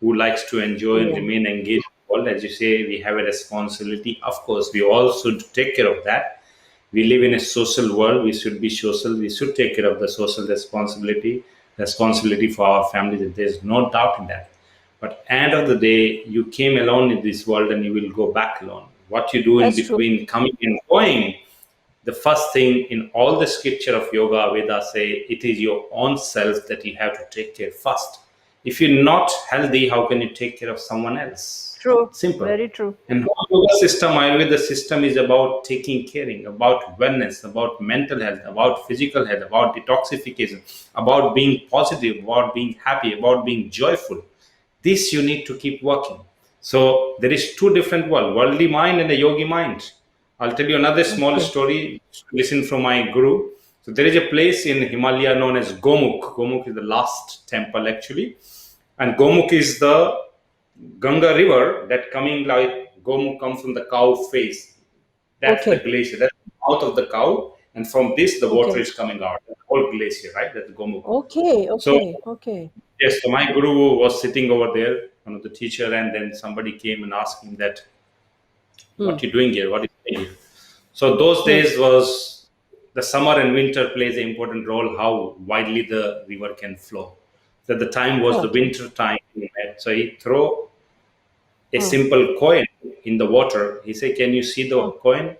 who likes to enjoy and Yeah. remain engaged in the world. As you say, we have a responsibility. Of course, we all should take care of that. We live in a social world. We should be social. We should take care of the social responsibility for our family. There's no doubt in that. But end of the day, you came alone in this world and you will go back alone. What you do in That's true. between coming and going, the first thing in all the scripture of yoga Vedas say it is your own self that you have to take care first. If you're not healthy, how can you take care of someone else? True. Simple. Very true. And whole yoga system, Ayurveda system is about taking caring, about wellness, about mental health, about physical health, about detoxification, about being positive, about being happy, about being joyful. This you need to keep working. So there is two different world, worldly mind and a yogi mind. I'll tell you another small Okay. story. Listen from my guru. So there is a place in Himalaya known as Gomukh. Gomukh is the last temple actually, and Gomukh is the Ganga river that coming like Gomukh comes from the cow face. That's the Okay. glacier. That's the mouth of the cow, and from this the water Okay. is coming out. The whole glacier, right? That's Gomukh. Okay. So Okay. Okay. yes, so my guru was sitting over there, one of the teacher, and then somebody came and asked him that, Hmm. "What you doing here? What is doing here?" So those Hmm. days was the summer and winter plays an important role how widely the river can flow. So at the time was the Okay. winter time. So he throw a Hmm. simple coin in the water. He said, "Can you see the Hmm. coin?"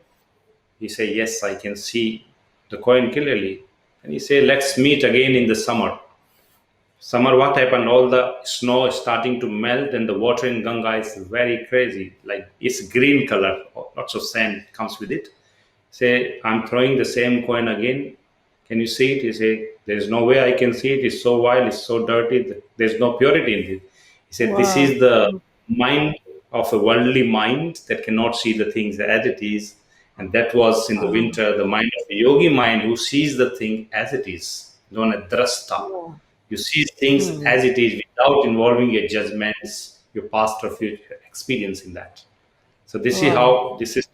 He said, "Yes, I can see the coin clearly." And he said, "Let's meet again in the summer." Summer, what happened? All the snow is starting to melt, and the water in Ganga is very crazy. Like it's green color, lots of sand comes with it. Say, I'm throwing the same coin again. Can you see it? He say, there's no way I can see it. It's so wild, it's so dirty. There's no purity in it. He said, this Wow. is the mind of a worldly mind that cannot see the things as it is. And that was in the Wow. winter, the mind of a yogi mind who sees the thing as it is, known as drasta. Wow. You see things Hmm. as it is without involving your judgments, your past or future experience in that. So this is Wow. how this is.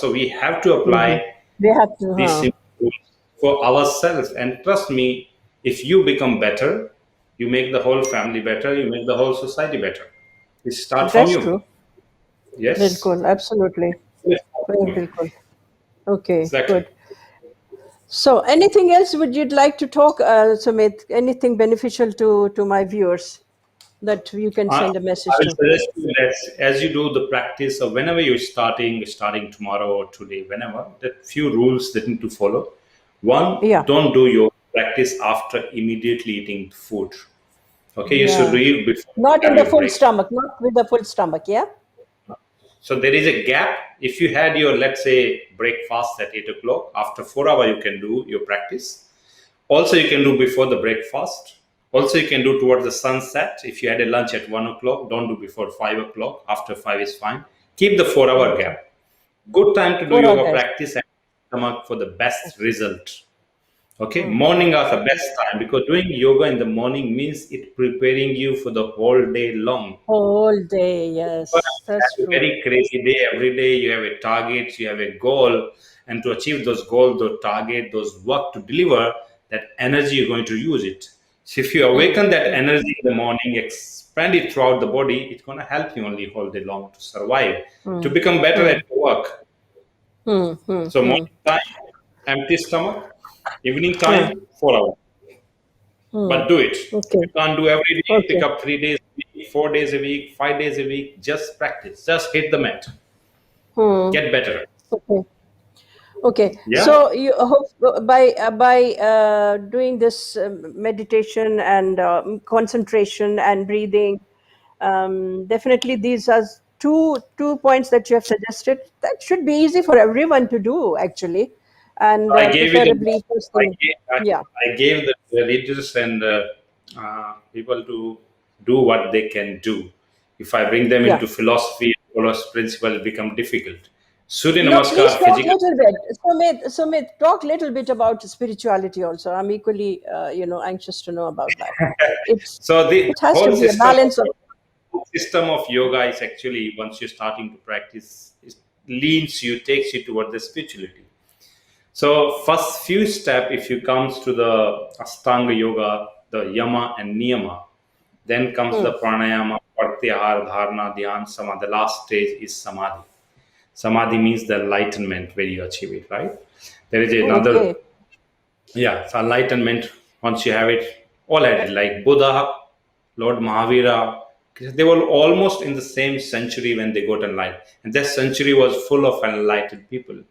So we have to Hmm. apply They have to. these Huh. simple rules for ourselves. And trust me, if you become better, you make the whole family better, you make the whole society better. It starts from That's you. true. Yes. Bilkul. Absolutely. It starts from you. Bilkul. Okay. Exactly. Good. So, anything else would you'd like to talk, Sumit? Anything beneficial to my viewers that you can I send a message will to? suggest you that as you do the practice or whenever you're starting tomorrow or today, whenever, there are few rules that need to follow. One, Yeah. don't do your practice after immediately eating food. Okay, you should Yeah. read before you Not in have the your full break. stomach. Not with the full stomach. Yeah. So there is a gap. If you had your, let's say, breakfast at 8 o'clock, after 4 hours you can do your practice. Also, you can do before the breakfast. Also, you can do towards the sunset. If you had a lunch at 1 o'clock, don't do before 5 o'clock. After 5 is fine. Keep the 4 hour Okay. gap. Good time to do 4 hours. yoga practice and come up for the best result. Okay, Hmm. morning are the best time because doing yoga in the morning means it preparing you for the whole day long. Whole day. Yes. That's Have a true. very crazy day. Every day you have a target, you have a goal, and to achieve those goals, those target, those work to deliver, that energy you're going to use it. So if you awaken that energy in the morning, expand it throughout the body, it's going to help you only all day long to survive, to become better at your work. So morning time, empty stomach, evening time, 4 hours. But do it. Okay. You can't do every day, pick Okay. up 3 days a week, 4 days a week, 5 days a week. Just practice. Just hit the mat. Hmm. Get better. Okay. Okay, Yeah. so you hope by doing this meditation and concentration and breathing, definitely these are two points that you have suggested. That should be easy for everyone to do, actually, and I gave it. preferably first I thing. gave, I, Yeah, I gave the leaders and people to do what they can do. If I bring them yeah. into philosophy, philosophy principle, it become difficult. Surya No, please Namaskar, talk physical. little bit. Sumit, talk little bit about spirituality also. I'm equally, anxious to know about that. It's So the it has to whole be a balance of. system of yoga is actually, once you're starting to practice, it leans you, takes you toward the spirituality. So first few step, if you comes to the Astanga yoga, the yama and niyama, then comes Hmm. the pranayama, pratyahara, dharana, dhyan, samadhi. The last stage is samadhi. Samadhi means the enlightenment where you achieve it, right? There is another, Okay. yeah, so enlightenment, once you have it, all at it, like Buddha, Lord Mahavira, they were almost in the same century when they got enlightened. And that century was full of enlightened people,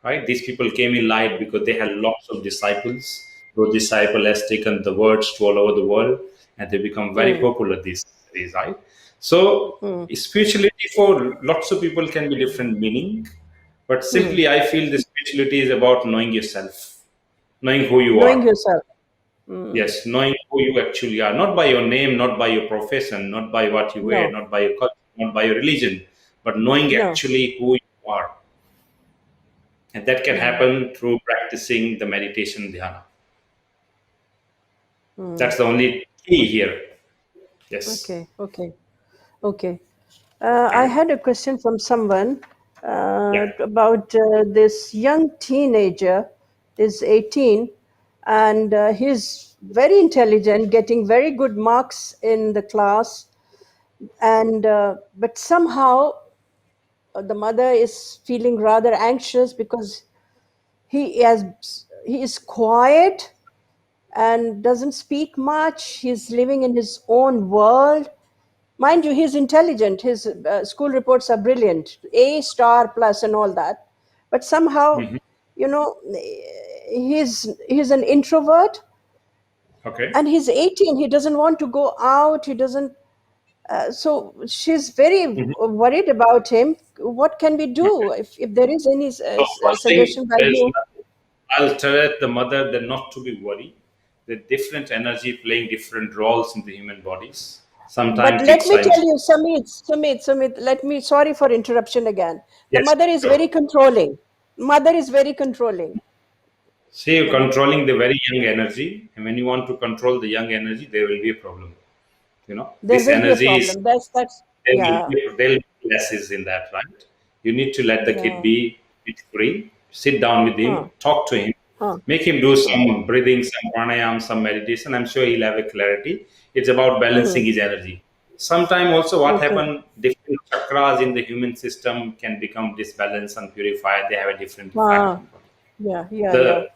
right? These people came in light because they had lots of disciples. Those disciples has taken the words to all over the world, and they become very Hmm. popular these days, right? So Hmm. spirituality for lots of people can be different meaning, but Hmm. simply I feel the spirituality is about knowing yourself, knowing who you Knowing are. yourself. Hmm. Yes, knowing who you actually are, not by your name, not by your profession, not by what you wear, No. not by your culture, not by your religion, but knowing No. actually who you are. And that can Hmm. happen through practicing the meditation dhyana. Hmm. That's the only key here. Yes. Okay. Okay. Okay. I Okay. had a question from someone Yeah. about this young teenager is 18 and he's very intelligent, getting very good marks in the class, and but somehow the mother is feeling rather anxious because he has he is quiet and doesn't speak much. He's living in his own world. Mind you, he's intelligent. His school reports are brilliant, A star plus and all that. But somehow, Mhm. you know, he's an introvert, Okay. and he's 18. He doesn't want to go out. He doesn't. So she's very Mhm. worried about him. What can we Okay. do? If there is any So first thing suggestion by is, you? I'll tell the mother that not to be worried. The different energy playing different roles in the human bodies. But Sometimes let kids me are in. tell you, Sumit, let me, sorry for interruption again. The Yes, mother is very sure. controlling. Mother is very controlling, See, you're you know. controlling the very young energy, and when you want to control the young energy, there will be a problem. There This will be a energy is, problem. That's, yeah, there'll be lessons in that, right? You need to let the kid yeah. be bit free, sit down with Huh, him, talk to him, huh, make him do huh. some breathing, some pranayam, some meditation. I'm sure he'll have a clarity. It's about balancing Hmm. his energy. Sometimes also what Okay. happen, different chakras in the human system can become disbalanced and purified. They have a different effect Ah, on body. yeah, yeah, yeah. The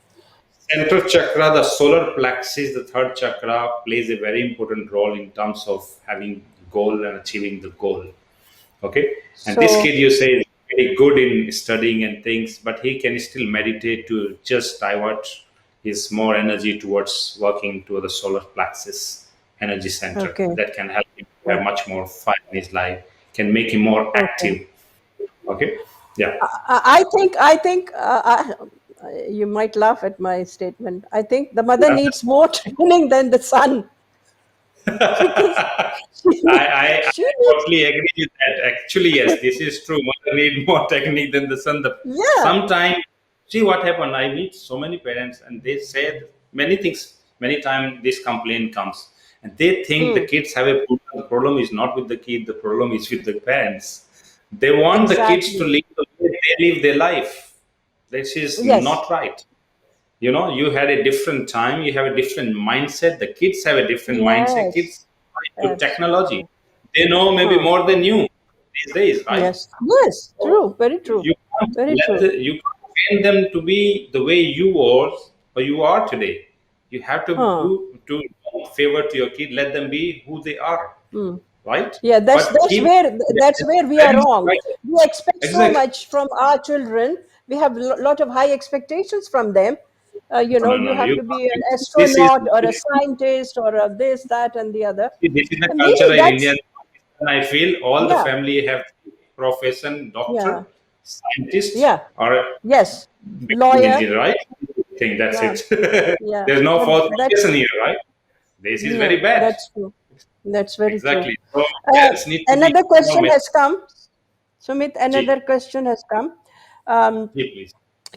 central chakra, the solar plexus, the third chakra, plays a very important role in terms of having goal and achieving the goal. Okay, and this So, kid you say is very good in studying and things, but he can still meditate to just divert his more energy towards working to the solar plexus energy center. okay, That can help him to have okay, much more fun in his life, can make him more okay. active. Okay, yeah. I think you might laugh at my statement. I think the mother Yeah. needs more training than the son because she, I she needs, totally agree with that. Actually, yes, this is true. Mother need more technique than the son. yeah, Sometimes, see what happened. I meet so many parents, and they said many things. Many times, this complaint comes, and they think the mm, kids have a problem. The problem is not with the kid. The problem is with the parents. They want the kids to exactly. live the way they live their life. This is Yes, not right. You had a different time, you have a different mindset, the kids have a different mindset. Yes, Kids are into technology, absolutely. they know maybe Hmm. more than you these days, right? Yes, yes, So true, very true, you can't very true. you can't train them to be the way you was or you are today. You have to Huh. do favor to your kid, let them be who they are, Hmm. right? Yeah, that's But that's keep where that's where we are very wrong. right. We expect so Exactly. much from our children. We have a lot of high expectations from them. No, no, You no. have You to be an this is astronaut or a scientist or a this, that, and the other. this is the And maybe culture in India. that's, And I feel all the yeah, family have profession, yeah, doctor, scientist, yeah, or a yes, mechanical lawyer, engineer, right? I think that's yeah, it. yeah. There's no fourth That's profession here, right? This is very no, bad. that's true. That's very true. Exactly. So Uh, parents need to be Another more question has come, Sumit. Ji, Another question has come. Um, ji, please.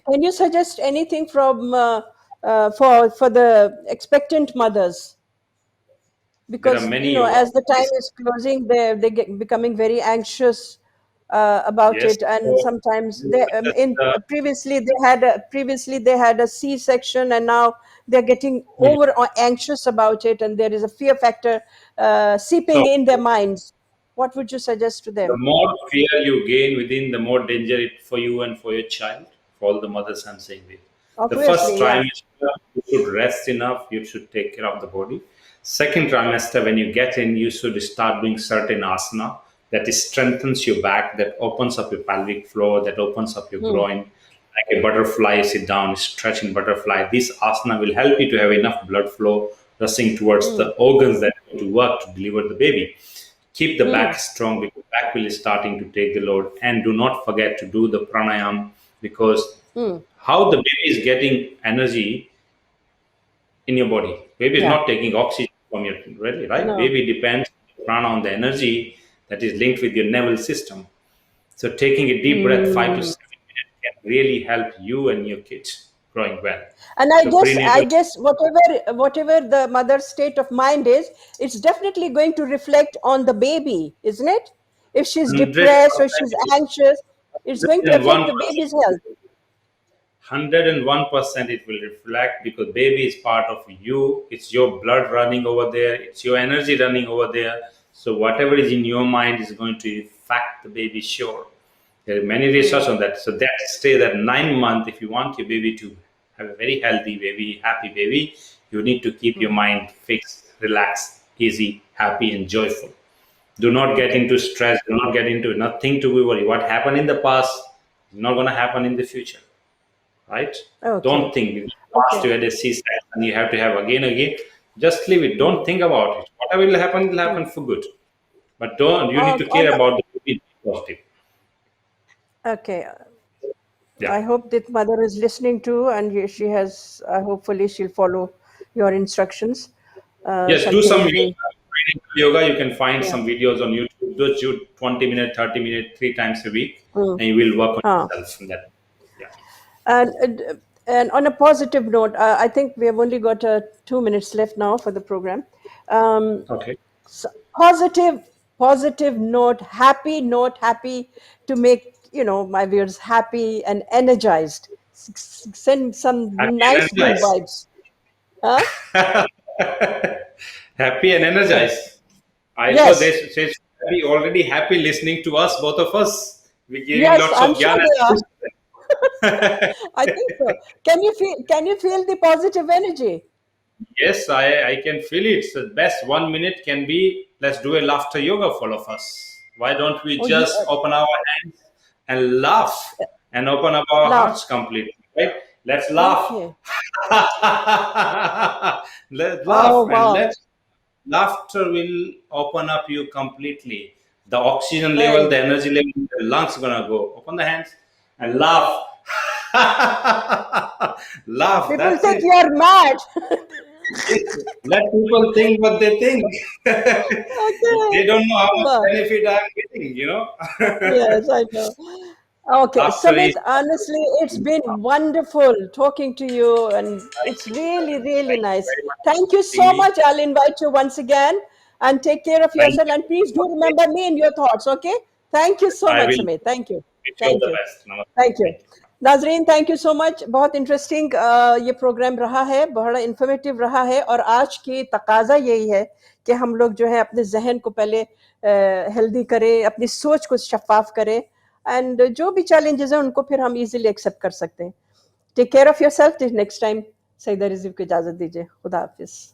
Can you suggest anything from for the expectant mothers? There are Because many yoga as the time practices. is closing, they get becoming very anxious about Yes. it, and So sometimes you they suggest, in previously they had a C-section, and now they're getting hmm. over anxious about it, and there is a fear factor seeping So in their minds. What would you suggest to the them? more fear you gain within, the more danger it for you and for your child. For all the mothers, I'm saying this. The first Obviously, yeah. trimester, you should rest enough. You should take care of the body. Second trimester, when you get in, you should start doing certain asana that is strengthens your back, that opens up your pelvic floor, that opens up your Hmm. groin. Like a butterfly, sit down, stretch in butterfly. This asana will help you to have enough blood flow rushing towards Hmm. the organs that need to work to deliver the baby. Keep the Hmm. back strong because back will is starting to take the load. And do not forget to do the pranayam, because Hmm. how the baby is getting energy in your body. Baby is Yeah. not taking oxygen from your belly, right? No. Baby depends prana on the energy that is linked with your nervous system. So taking a deep breath, 5 to Hmm. 7 minutes, can really help you and your kids growing well. And So I prenatal guess whatever the mother's state of mind is, it's definitely going to reflect on the baby, isn't it? If she's depressed or 100%, she's anxious, it's going to affect the 101%. baby's health. 101% it will reflect, because baby is part of you. It's your blood running over there, it's your energy running over there. So whatever is in your mind is going to affect the baby, sure. There are many Hmm. research on that. So that stay that 9 month, if you want your baby to have a very healthy baby, happy baby, you need to keep your Hmm. mind fixed, relaxed, easy, happy, and joyful. Do not get Okay. into stress, do not get into nothing to be worried. What happened in the past is not going to happen in the future, right? Okay. Don't think in the past Okay. you had a C-section and you have to have again. Just leave it. Hmm. Don't think about it. Whatever will Hmm. happen for good. But don't. You need to On care about the baby, positive. okay. Yeah. I hope that mother is listening too, and she has. Hopefully, she'll follow your instructions. Yes. Do some Something yoga. very, Yoga. You can find yeah. some videos on YouTube. Just do 20 minutes, 30 minutes, 3 times a week, Hmm. and you will work on Huh. yourself from that. Yeah. And on a positive note, I think we have only got 2 minutes left now for the program. Um, Okay. so positive note, happy to make my viewers happy and energized. Send some Happy and nice good energized. vibes. Huh? Happy and energized. I suppose Yes, they should be already happy listening to us, both of us. We're giving yes, lots I'm of sure gyan and they are. tips. I think so. Can you feel the positive energy? Yes, I can feel it. So best 1 minute can be, let's do a laughter yoga for all of us. Why don't we Oh, yeah, just open our hands and laugh and open up our hearts laugh. completely, right? Let's laugh. Okay. Let's Oh, laugh, and wow. laughter will open up you completely. The oxygen level, Right. the energy level, in the lungs gonna go. Open the hands and laugh. Laugh. People That's think it. you're mad. Let people think what they think. They Okay. don't know how much Well, benefit I'm getting. yes, I know. Okay, Laughter Sumit, is. honestly, it's been wonderful talking to you, and Thank it's you. really, really Thank you nice. very much Thank you for inviting so me. much. I'll invite you once again, and take care of Thank yourself. you. And please do remember me in your thoughts, okay? Thank you so I much, will Sumit. Thank you. wish you all Thank the you. best. Namaste. Thank you. Thank you. नाजरीन, thank you so much. बहुत interesting ये programme रहा है, बड़ा informative रहा है, और आज की तकाजा यही है कि हम लोग जो है अपने जहन को पहले हेल्दी करें, अपनी सोच को शफाफ करें, एंड जो भी चैलेंजेस हैं उनको फिर हम इजीली एक्सेप्ट कर सकते हैं। Take care of yourself. Next time Saeeda Rizvi को इजाज़त दीजिए। खुदा हाफिज़।